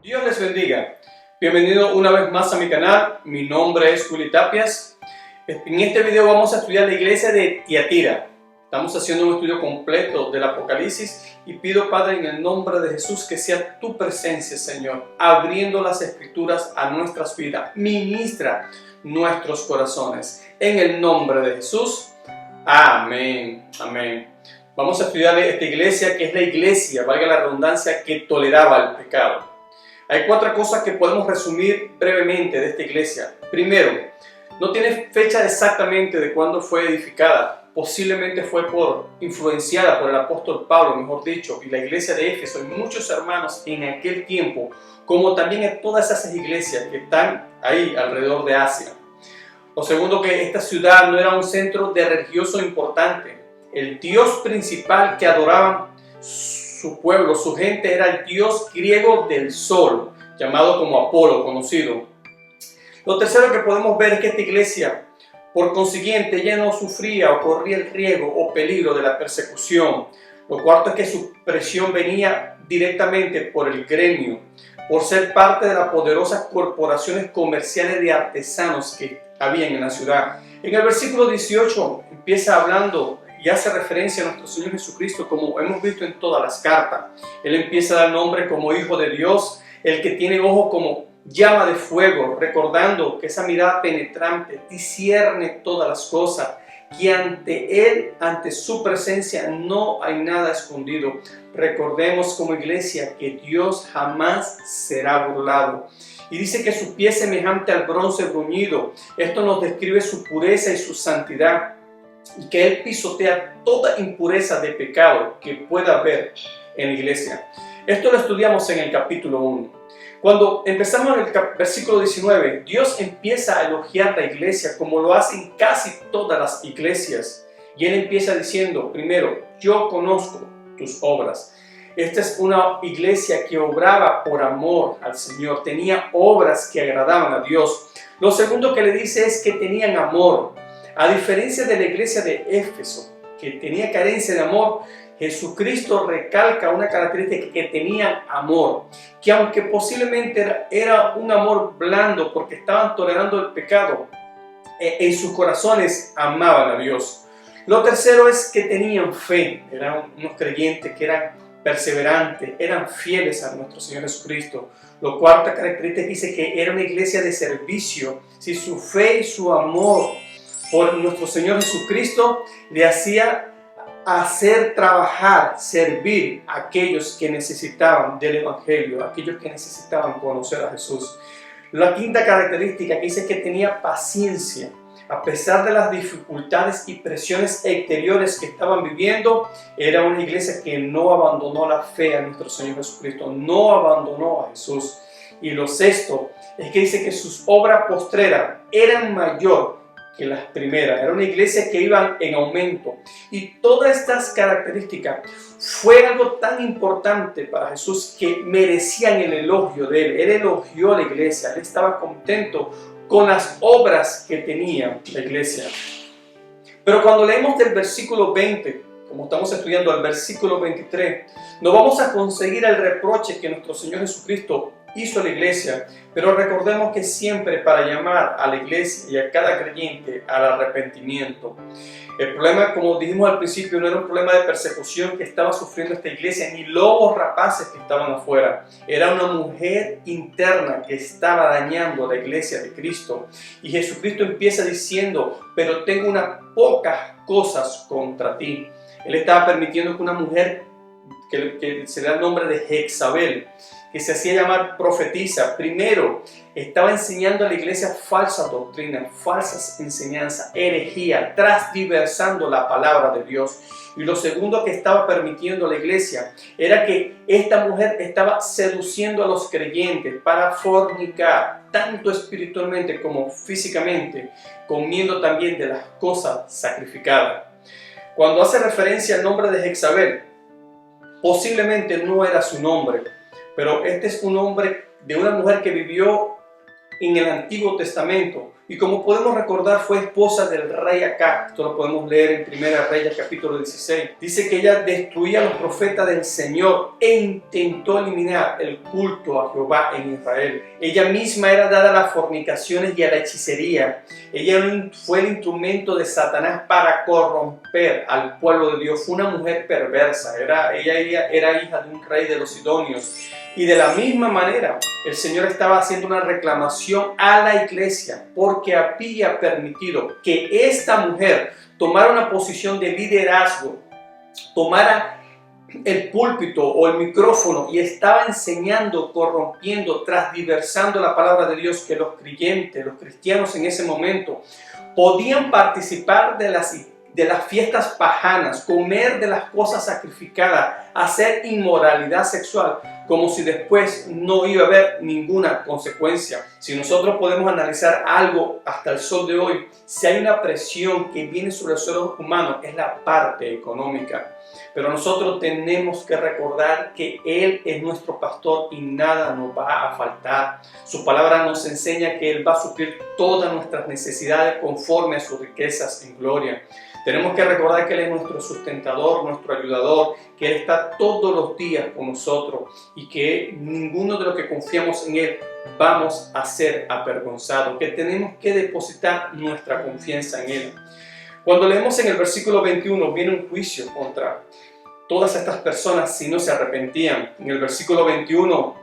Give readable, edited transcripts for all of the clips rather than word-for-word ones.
Dios les bendiga. Bienvenido una vez más a mi canal. Mi nombre es Willy Tapias. En este video vamos a estudiar la iglesia de Tiatira. Estamos haciendo un estudio completo del Apocalipsis y pido, Padre, en el nombre de Jesús, que sea tu presencia, Señor, abriendo las Escrituras a nuestras vidas. Ministra nuestros corazones. En el nombre de Jesús. Amén. Amén. Vamos a estudiar esta iglesia, que es la iglesia, valga la redundancia, que toleraba el pecado. Hay 4 cosas que podemos resumir brevemente de esta iglesia. Primero, no tiene fecha exactamente de cuándo fue edificada. Posiblemente fue influenciada por el apóstol Pablo, mejor dicho, y la iglesia de Éfeso y muchos hermanos en aquel tiempo, como también en todas esas iglesias que están ahí alrededor de Asia. Lo segundo, que esta ciudad no era un centro de religioso importante. El dios principal que adoraban su pueblo, su gente, era el dios griego del sol, llamado como Apolo, conocido. Lo tercero que podemos ver es que esta iglesia, por consiguiente, ya no sufría o corría el riesgo o peligro de la persecución. Lo cuarto es que su presión venía directamente por el gremio, por ser parte de las poderosas corporaciones comerciales de artesanos que habían en la ciudad. En el versículo 18 empieza hablando y hace referencia a nuestro Señor Jesucristo, como hemos visto en todas las cartas. Él empieza a dar nombre como Hijo de Dios, el que tiene ojos como llama de fuego, recordando que esa mirada penetrante discierne todas las cosas, que ante Él, ante su presencia, no hay nada escondido. Recordemos como iglesia que Dios jamás será burlado. Y dice que su pie es semejante al bronce bruñido. Esto nos describe su pureza y su santidad, y que Él pisotea toda impureza de pecado que pueda haber en la iglesia. Esto lo estudiamos en el capítulo 1. Cuando empezamos en el versículo 19, Dios empieza a elogiar la iglesia como lo hacen casi todas las iglesias. Y Él empieza diciendo, primero, yo conozco tus obras. Esta es una iglesia que obraba por amor al Señor, tenía obras que agradaban a Dios. Lo segundo que le dice es que tenían amor. A diferencia de la iglesia de Éfeso, que tenía carencia de amor, Jesucristo recalca una característica, que tenían amor, que aunque posiblemente era un amor blando porque estaban tolerando el pecado, en sus corazones amaban a Dios. Lo tercero es que tenían fe, eran unos creyentes que eran perseverantes, eran fieles a nuestro Señor Jesucristo. Lo cuarta característica dice que era una iglesia de servicio, si su fe y su amor por nuestro Señor Jesucristo le hacía hacer trabajar, servir a aquellos que necesitaban del Evangelio, aquellos que necesitaban conocer a Jesús. La quinta característica que dice que tenía paciencia. A pesar de las dificultades y presiones exteriores que estaban viviendo, era una iglesia que no abandonó la fe a nuestro Señor Jesucristo, no abandonó a Jesús. Y lo sexto es que dice que sus obras postreras eran mayor que las primeras. Era una iglesia que iba en aumento. Y todas estas características fue algo tan importante para Jesús que merecían el elogio de Él. Él elogió a la iglesia. Él estaba contento con las obras que tenía la iglesia. Pero cuando leemos del versículo 20, como estamos estudiando al versículo 23, no vamos a conseguir el reproche que nuestro Señor Jesucristo hizo a la iglesia, pero recordemos que siempre para llamar a la iglesia y a cada creyente al arrepentimiento. El problema, como dijimos al principio, no era un problema de persecución que estaba sufriendo esta iglesia, ni lobos rapaces que estaban afuera. Era una mujer interna que estaba dañando a la iglesia de Cristo. Y Jesucristo empieza diciendo, pero tengo unas pocas cosas contra ti. Él estaba permitiendo que una mujer, que se da el nombre de Jezabel, que se hacía llamar profetisa, primero estaba enseñando a la iglesia falsas doctrinas, falsas enseñanzas, herejía, transdiversando la palabra de Dios. Y lo segundo que estaba permitiendo a la iglesia era que esta mujer estaba seduciendo a los creyentes para fornicar, tanto espiritualmente como físicamente, comiendo también de las cosas sacrificadas. Cuando hace referencia al nombre de Jezabel, posiblemente no era su nombre, pero este es un nombre de una mujer que vivió en el Antiguo Testamento, Y como podemos recordar, fue esposa del rey Acab. Esto lo podemos leer en Primera Reyes capítulo 16. Dice que ella destruía a los profetas del Señor e intentó eliminar el culto a Jehová en Israel. Ella misma era dada a las fornicaciones y a la hechicería. Ella fue el instrumento de Satanás para corromper al pueblo de Dios. Fue una mujer perversa. Ella era hija de un rey de los Sidonios. Y de la misma manera, el Señor estaba haciendo una reclamación a la iglesia porque había permitido que esta mujer tomara una posición de liderazgo, tomara el púlpito o el micrófono y estaba enseñando, corrompiendo, transdiversando la palabra de Dios, que los creyentes, los cristianos en ese momento podían participar de las fiestas paganas, comer de las cosas sacrificadas, hacer inmoralidad sexual, como si después no iba a haber ninguna consecuencia. Si nosotros podemos analizar algo hasta el sol de hoy, si hay una presión que viene sobre el ser humano, es la parte económica. Pero nosotros tenemos que recordar que Él es nuestro pastor y nada nos va a faltar. Su palabra nos enseña que Él va a suplir todas nuestras necesidades conforme a sus riquezas en gloria. Tenemos que recordar que Él es nuestro sustentador, nuestro ayudador, que Él está todos los días con nosotros y que ninguno de los que confiamos en Él vamos a ser avergonzados, que tenemos que depositar nuestra confianza en Él. Cuando leemos en el versículo 21, viene un juicio contra todas estas personas si no se arrepentían. En el versículo 21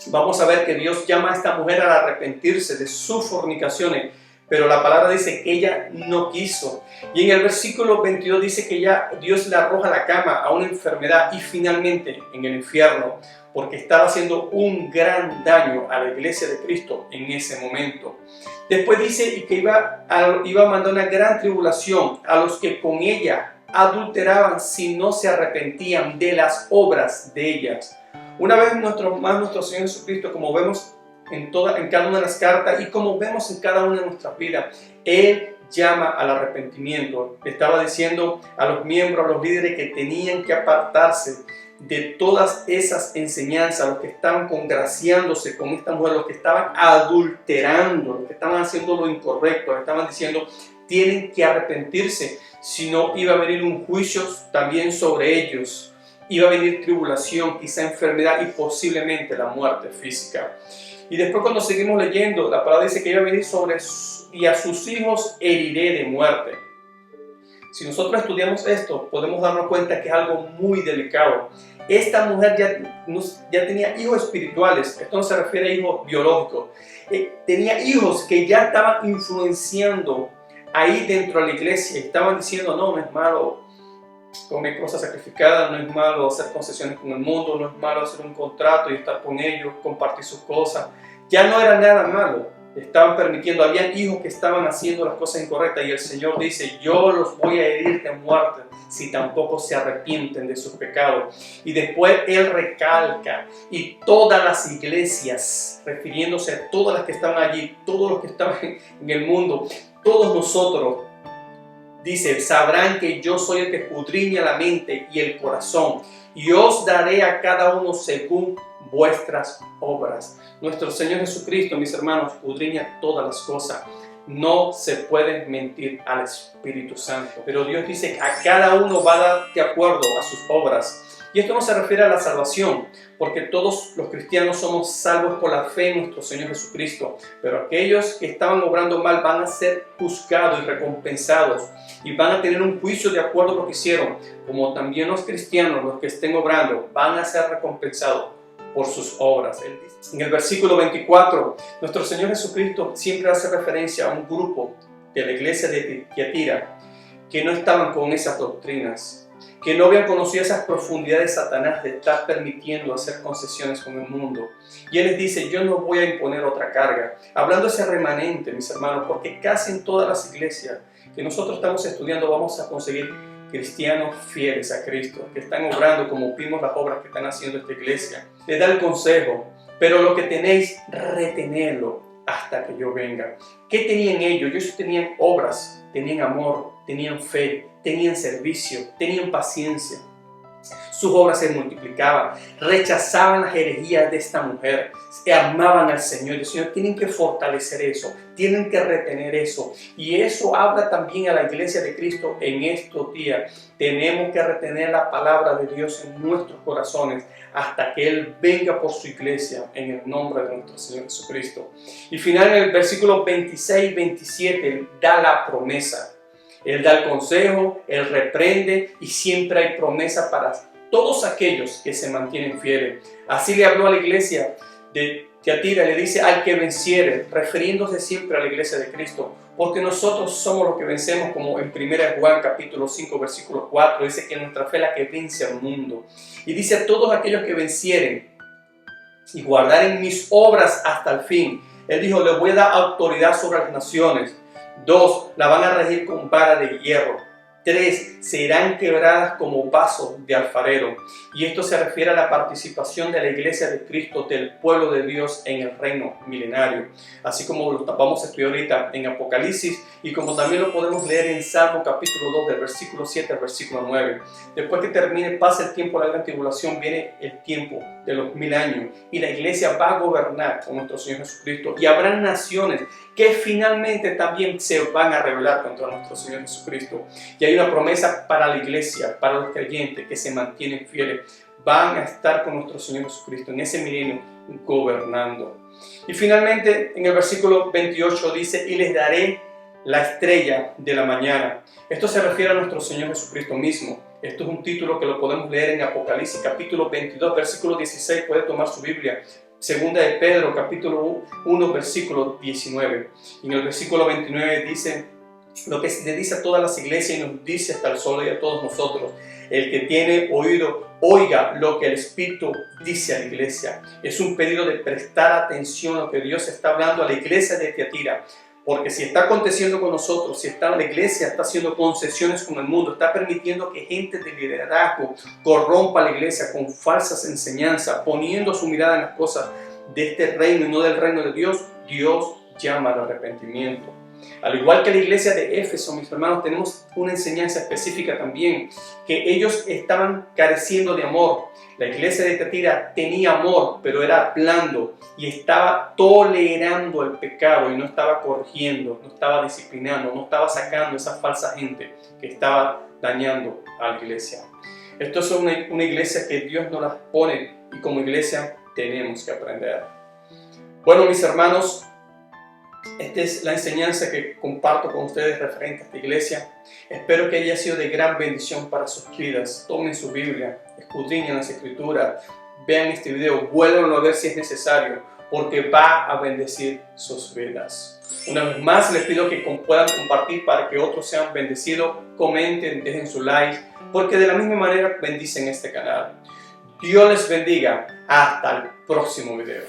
vamos a ver que Dios llama a esta mujer a arrepentirse de sus fornicaciones, pero la palabra dice que ella no quiso. Y en el versículo 22 dice que Dios la arroja a la cama, a una enfermedad y finalmente en el infierno, porque estaba haciendo un gran daño a la iglesia de Cristo en ese momento. Después dice que iba a mandar una gran tribulación a los que con ella adulteraban si no se arrepentían de las obras de ellas. Una vez nuestro Señor Jesucristo, como vemos en cada una de las cartas y como vemos en cada una de nuestras vidas, Él llama al arrepentimiento. Estaba diciendo a los miembros, a los líderes, que tenían que apartarse de todas esas enseñanzas, los que estaban congraciándose con esta mujer, los que estaban adulterando, los que estaban haciendo lo incorrecto, los que estaban diciendo tienen que arrepentirse, si no iba a venir un juicio también sobre ellos, iba a venir tribulación, quizá enfermedad y posiblemente la muerte física. Y después, cuando seguimos leyendo, la palabra dice que iba a venir y a sus hijos heriré de muerte. Si nosotros estudiamos esto, podemos darnos cuenta que es algo muy delicado. Esta mujer ya tenía hijos espirituales. Esto no se refiere a hijos biológicos. Tenía hijos que ya estaban influenciando ahí dentro de la iglesia. Estaban diciendo, no es malo comer cosas sacrificadas, no es malo hacer concesiones con el mundo, no es malo hacer un contrato y estar con ellos, compartir sus cosas. Ya no era nada malo. Estaban permitiendo, habían hijos que estaban haciendo las cosas incorrectas y el Señor dice, yo los voy a herir de muerte si tampoco se arrepienten de sus pecados. Y después Él recalca, y todas las iglesias, refiriéndose a todas las que estaban allí, todos los que estaban en el mundo, todos nosotros, dice, sabrán que yo soy el que escudriña la mente y el corazón, y os daré a cada uno según vuestras obras. Nuestro Señor Jesucristo, mis hermanos, escudriña todas las cosas. No se puede mentir al Espíritu Santo. Pero Dios dice que a cada uno va a dar de acuerdo a sus obras. Y esto no se refiere a la salvación, porque todos los cristianos somos salvos por la fe en nuestro Señor Jesucristo. Pero aquellos que estaban obrando mal van a ser juzgados y recompensados. Y van a tener un juicio de acuerdo a lo que hicieron. Como también los cristianos, los que estén obrando, van a ser recompensados por sus obras. En el versículo 24, nuestro Señor Jesucristo siempre hace referencia a un grupo de la iglesia de Tiatira que no estaban con esas doctrinas, que no habían conocido esas profundidades de Satanás de estar permitiendo hacer concesiones con el mundo. Y Él les dice, yo no voy a imponer otra carga. Hablando de ese remanente, mis hermanos, porque casi en todas las iglesias que nosotros estamos estudiando vamos a conseguir cristianos fieles a Cristo, que están obrando como vimos las obras que están haciendo esta iglesia. Les da el consejo, pero lo que tenéis, retenerlo hasta que yo venga. ¿Qué tenían ellos? Ellos tenían obras, tenían amor, tenían fe, tenían servicio, tenían paciencia. Sus obras se multiplicaban, rechazaban las herejías de esta mujer, amaban al Señor. El Señor tienen que fortalecer eso, tienen que retener eso. Y eso habla también a la iglesia de Cristo en estos días. Tenemos que retener la palabra de Dios en nuestros corazones hasta que Él venga por su iglesia en el nombre de nuestro Señor Jesucristo. Y finalmente en el versículo 26 y 27 Él da la promesa. Él da el consejo, Él reprende y siempre hay promesa para todos aquellos que se mantienen fieles. Así le habló a la iglesia de Tiatira, le dice al que venciere, refiriéndose siempre a la iglesia de Cristo, porque nosotros somos los que vencemos, como en 1 Juan capítulo 5 versículo 4, dice que nuestra fe es la que vence al mundo. Y dice a todos aquellos que vencieren y guardaren mis obras hasta el fin. Él dijo, les voy a dar autoridad sobre las naciones. 2, la van a regir con vara de hierro. 3, serán quebradas como vasos de alfarero. Y esto se refiere a la participación de la iglesia de Cristo, del pueblo de Dios en el reino milenario. Así como lo vamos a estudiar ahorita en Apocalipsis y como también lo podemos leer en Salmo capítulo 2 del versículo 7 al versículo 9. Después que termine, pasa el tiempo de la gran tribulación, viene el tiempo de los 1000 años y la iglesia va a gobernar con nuestro Señor Jesucristo y habrá naciones que finalmente también se van a rebelar contra nuestro Señor Jesucristo. Y hay una promesa para la iglesia, para los creyentes que se mantienen fieles. Van a estar con nuestro Señor Jesucristo en ese milenio gobernando. Y finalmente en el versículo 28 dice, y les daré la estrella de la mañana. Esto se refiere a nuestro Señor Jesucristo mismo. Esto es un título que lo podemos leer en Apocalipsis capítulo 22, versículo 16. Puede tomar su Biblia. Segunda de Pedro capítulo 1, versículo 19. Y en el versículo 29 dice lo que le dice a todas las iglesias y nos dice hasta el sol y a todos nosotros. El que tiene oído, oiga lo que el Espíritu dice a la iglesia. Es un pedido de prestar atención a lo que Dios está hablando a la iglesia de Tiatira. Porque si está aconteciendo con nosotros, si la iglesia está haciendo concesiones con el mundo, está permitiendo que gente de liderazgo corrompa la iglesia con falsas enseñanzas, poniendo su mirada en las cosas de este reino y no del reino de Dios, Dios llama al arrepentimiento. Al igual que la iglesia de Éfeso, mis hermanos, tenemos una enseñanza específica también, que ellos estaban careciendo de amor. La iglesia de Tiatira tenía amor, pero era blando y estaba tolerando el pecado y no estaba corrigiendo, no estaba disciplinando, no estaba sacando esa falsa gente que estaba dañando a la iglesia. Esto es una iglesia que Dios nos las pone y como iglesia tenemos que aprender. Bueno, mis hermanos, esta es la enseñanza que comparto con ustedes referente a esta iglesia. Espero que haya sido de gran bendición para sus vidas. Tomen su Biblia, escudriñen las Escrituras, vean este video, vuélvanlo a ver si es necesario, porque va a bendecir sus vidas. Una vez más les pido que puedan compartir para que otros sean bendecidos. Comenten, dejen su like, porque de la misma manera bendicen este canal. Dios les bendiga. Hasta el próximo video.